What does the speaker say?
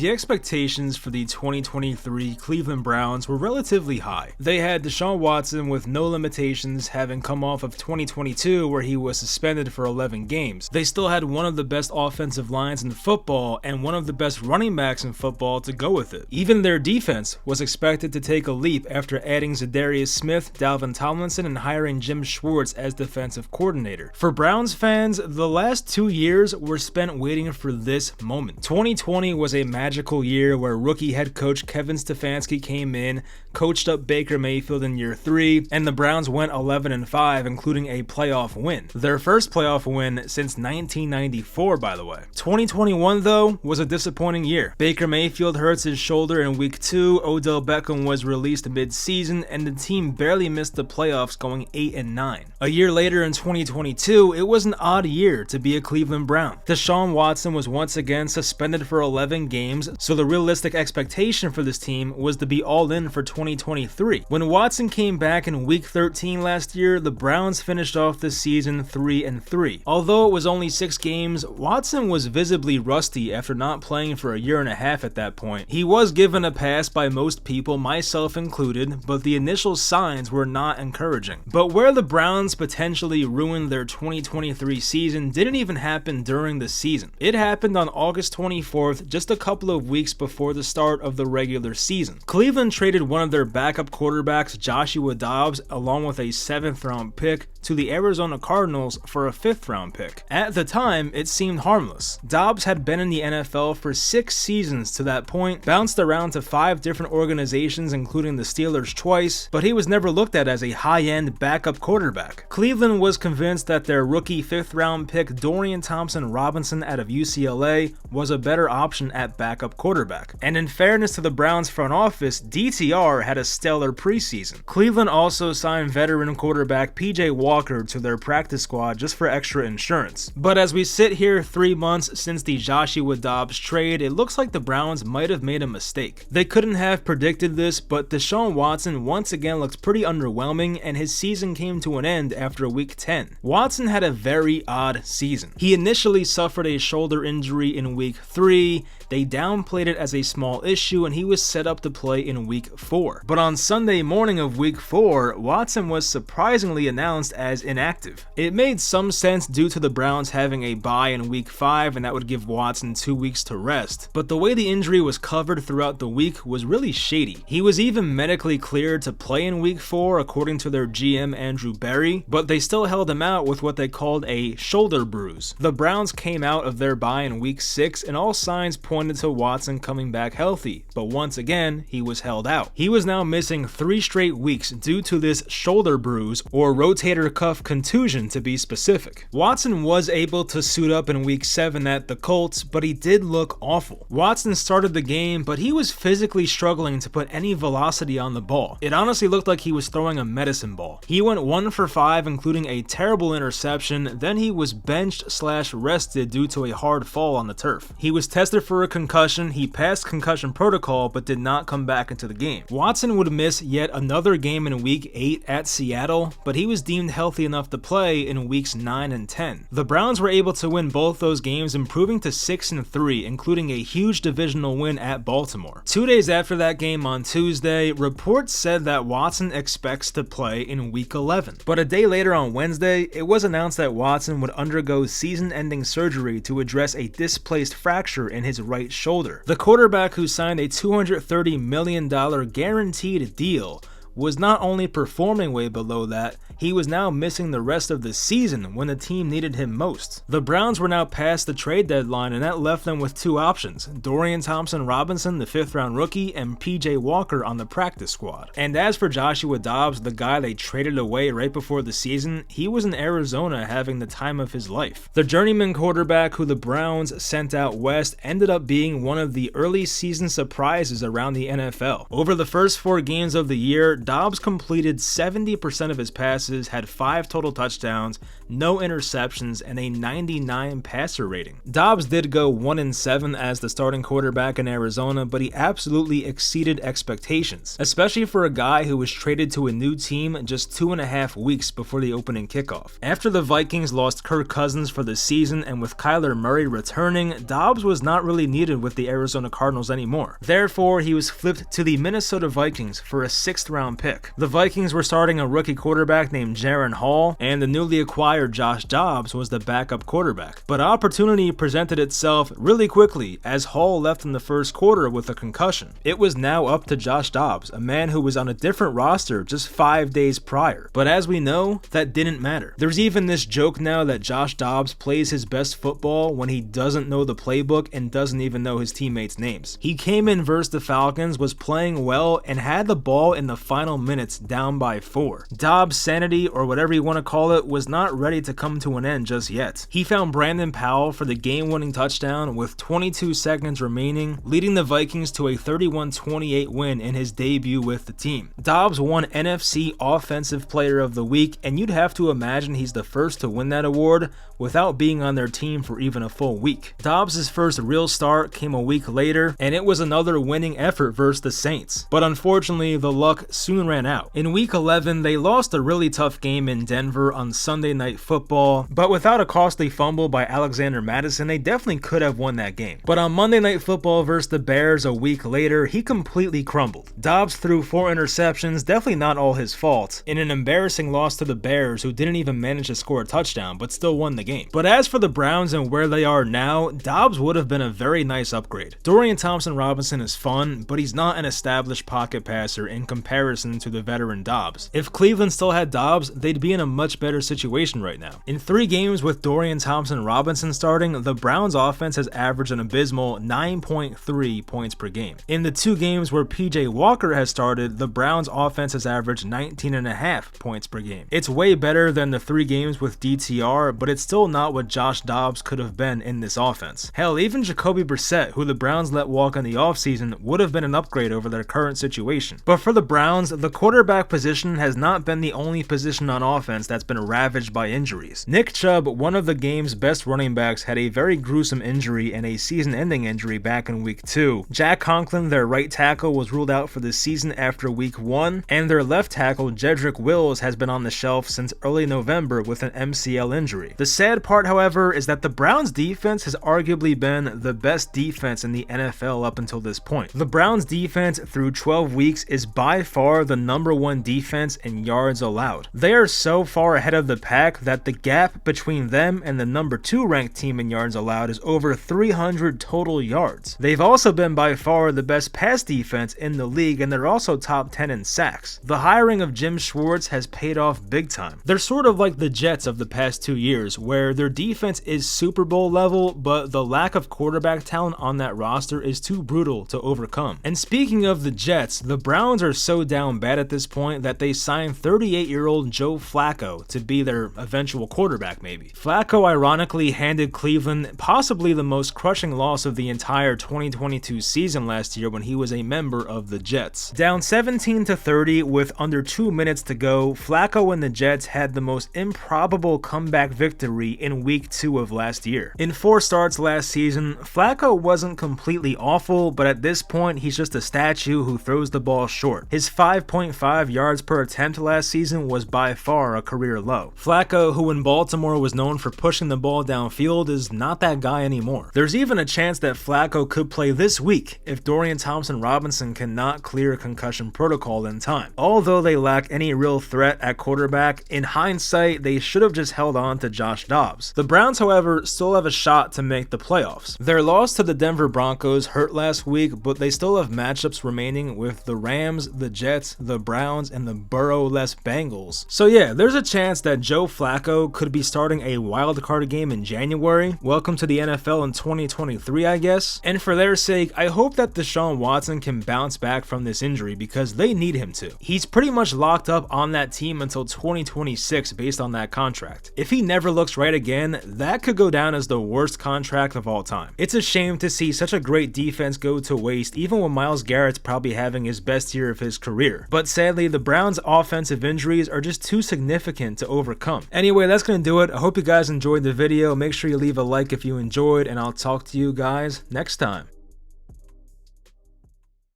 The expectations for the 2023 Cleveland Browns were relatively high. They had Deshaun Watson with no limitations, having come off of 2022 where he was suspended for 11 games. They still had one of the best offensive lines in football and one of the best running backs in football to go with it. Even their defense was expected to take a leap after adding Zadarius Smith, Dalvin Tomlinson, and hiring Jim Schwartz as defensive coordinator. For Browns fans, the last 2 years were spent waiting for this moment. 2020 was a magical year where rookie head coach Kevin Stefanski came in, coached up Baker Mayfield in year 3, and the Browns went 11-5, including a playoff win. Their first playoff win since 1994, by the way. 2021, though, was a disappointing year. Baker Mayfield hurts his shoulder in week 2, Odell Beckham was released mid-season, and the team barely missed the playoffs, going 8-9. A year later in 2022, it was an odd year to be a Cleveland Brown. Deshaun Watson was once again suspended for 11 games, so the realistic expectation for this team was to be all in for 2023. When Watson came back in week 13 last year, the Browns finished off the season 3-3. Although it was only 6 games, Watson was visibly rusty after not playing for a year and a half at that point. He was given a pass by most people, myself included, but the initial signs were not encouraging. But where the Browns potentially ruined their 2023 season didn't even happen during the season. It happened on August 24th, just a couple of weeks before the start of the regular season. Cleveland traded one of their backup quarterbacks, Joshua Dobbs, along with a 7th round pick, to the Arizona Cardinals for a 5th round pick. At the time, it seemed harmless. Dobbs had been in the NFL for 6 seasons to that point, bounced around to 5 different organizations including the Steelers twice, but he was never looked at as a high-end backup quarterback. Cleveland was convinced that their rookie 5th round pick Dorian Thompson-Robinson out of UCLA was a better option at backup quarterback. And in fairness to the Browns front office, DTR had a stellar preseason. Cleveland also signed veteran quarterback PJ Walker to their practice squad just for extra insurance. But as we sit here 3 months since the Joshua Dobbs trade, it looks like the Browns might have made a mistake. They couldn't have predicted this, but Deshaun Watson once again looks pretty underwhelming, and his season came to an end after week 10. Watson had a very odd season. He initially suffered a shoulder injury in week 3, they downplayed it as a small issue, and he was set up to play in week 4. But on Sunday morning of week 4, Watson was surprisingly announced as inactive. It made some sense due to the Browns having a bye in week 5, and that would give Watson 2 weeks to rest. But the way the injury was covered throughout the week was really shady. He was even medically cleared to play in week 4 according to their GM Andrew Berry, but they still held him out with what they called a shoulder bruise. The Browns came out of their bye in week 6, and all signs pointed to Watson coming back healthy, but once again, he was held out. He was now missing 3 straight weeks due to this shoulder bruise, or rotator cuff contusion to be specific. Watson was able to suit up in week 7 at the Colts, but he did look awful. Watson started the game, but he was physically struggling to put any velocity on the ball. It honestly looked like he was throwing a medicine ball. He went 1 for 5, including a terrible interception, then he was benched/rested due to a hard fall on the turf. He was tested for a concussion, he passed concussion protocol, but did not come back into the game. Watson would miss yet another game in week 8 at Seattle, but he was deemed healthy enough to play in weeks 9 and 10. The Browns were able to win both those games, improving to 6-3, including a huge divisional win at Baltimore. 2 days after that game on Tuesday, reports said that Watson expects to play in week 11. But a day later on Wednesday, it was announced that Watson would undergo season-ending surgery to address a displaced fracture in his right shoulder. The quarterback, who signed a $230 million guaranteed deal, was not only performing way below that, he was now missing the rest of the season when the team needed him most. The Browns were now past the trade deadline, and that left them with 2 options: Dorian Thompson-Robinson, the 5th round rookie, and PJ Walker on the practice squad. And as for Joshua Dobbs, the guy they traded away right before the season, he was in Arizona having the time of his life. The journeyman quarterback who the Browns sent out west ended up being one of the early season surprises around the NFL. Over the first 4 games of the year, Dobbs completed 70% of his passes, had 5 total touchdowns, no interceptions, and a 99 passer rating. Dobbs did go 1-7 as the starting quarterback in Arizona, but he absolutely exceeded expectations, especially for a guy who was traded to a new team just 2.5 weeks before the opening kickoff. After the Vikings lost Kirk Cousins for the season and with Kyler Murray returning, Dobbs was not really needed with the Arizona Cardinals anymore. Therefore, he was flipped to the Minnesota Vikings for a 6th round pick. The Vikings were starting a rookie quarterback named Jaren Hall, and the newly acquired Josh Dobbs was the backup quarterback. But opportunity presented itself really quickly as Hall left in the first quarter with a concussion. It was now up to Josh Dobbs, a man who was on a different roster just 5 days prior. But as we know, that didn't matter. There's even this joke now that Josh Dobbs plays his best football when he doesn't know the playbook and doesn't even know his teammates' names. He came in versus the Falcons, was playing well, and had the ball in the final minutes down by 4. Dobbs' sanity, or whatever you want to call it, was not ready to come to an end just yet. He found Brandon Powell for the game-winning touchdown with 22 seconds remaining, leading the Vikings to a 31-28 win in his debut with the team. Dobbs won NFC Offensive Player of the Week, and you'd have to imagine he's the first to win that award without being on their team for even a full week. Dobbs' first real start came a week later, and it was another winning effort versus the Saints. But unfortunately, the luck soon ran out. In week 11, they lost a really tough game in Denver on Sunday Night Football, but without a costly fumble by Alexander Mattison, they definitely could have won that game. But on Monday Night Football versus the Bears a week later, he completely crumbled. Dobbs threw 4 interceptions, definitely not all his fault, in an embarrassing loss to the Bears, who didn't even manage to score a touchdown, but still won the game. But as for the Browns and where they are now, Dobbs would have been a very nice upgrade. Dorian Thompson-Robinson is fun, but he's not an established pocket passer in comparison to the veteran Dobbs. If Cleveland still had Dobbs, they'd be in a much better situation right now. In 3 games with Dorian Thompson-Robinson starting, the Browns offense has averaged an abysmal 9.3 points per game. In the 2 games where PJ Walker has started, the Browns offense has averaged 19.5 points per game. It's way better than the 3 games with DTR, but it's still not what Josh Dobbs could have been in this offense. Hell, even Jacoby Brissett, who the Browns let walk in the offseason, would have been an upgrade over their current situation. But for the Browns, the quarterback position has not been the only position on offense that's been ravaged by injuries. Nick Chubb, one of the game's best running backs, had a very gruesome injury and a season-ending injury back in week 2. Jack Conklin, their right tackle, was ruled out for the season after week 1, and their left tackle, Jedrick Wills, has been on the shelf since early November with an MCL injury. The sad part, however, is that the Browns defense has arguably been the best defense in the NFL up until this point. The Browns defense through 12 weeks is by far the #1 defense in yards allowed. They are so far ahead of the pack that the gap between them and the #2 ranked team in yards allowed is over 300 total yards. They've also been by far the best pass defense in the league, and they're also top 10 in sacks. The hiring of Jim Schwartz has paid off big time. They're sort of like the Jets of the past 2 years, where their defense is Super Bowl level, but the lack of quarterback talent on that roster is too brutal to overcome. And speaking of the Jets, the Browns are so down bad at this point that they signed 38-year-old Joe Flacco to be their eventual quarterback maybe. Flacco ironically handed Cleveland possibly the most crushing loss of the entire 2022 season last year when he was a member of the Jets. Down 17-30 with under 2 minutes to go, Flacco and the Jets had the most improbable comeback victory in week 2 of last year. In 4 starts last season, Flacco wasn't completely awful, but at this point he's just a statue who throws the ball short. His 5.5 yards per attempt last season was by far a career low. Flacco, who in Baltimore was known for pushing the ball downfield, is not that guy anymore. There's even a chance that Flacco could play this week if Dorian Thompson-Robinson cannot clear concussion protocol in time. Although they lack any real threat at quarterback, in hindsight they should have just held on to Josh Dobbs. The Browns, however, still have a shot to make the playoffs. Their loss to the Denver Broncos hurt last week, but they still have matchups remaining with the Rams, the Jets, the Browns, and the Burrow-less Bengals. So yeah, there's a chance that Joe Flacco could be starting a wildcard game in January. Welcome to the NFL in 2023, I guess. And for their sake, I hope that Deshaun Watson can bounce back from this injury because they need him to. He's pretty much locked up on that team until 2026 based on that contract. If he never looks right again, that could go down as the worst contract of all time. It's a shame to see such a great defense go to waste even when Myles Garrett's probably having his best year of his career. But sadly, the Browns' offensive injuries are just too significant to overcome. Anyway, that's gonna do it. I hope you guys enjoyed the video. Make sure you leave a like if you enjoyed, and I'll talk to you guys next time.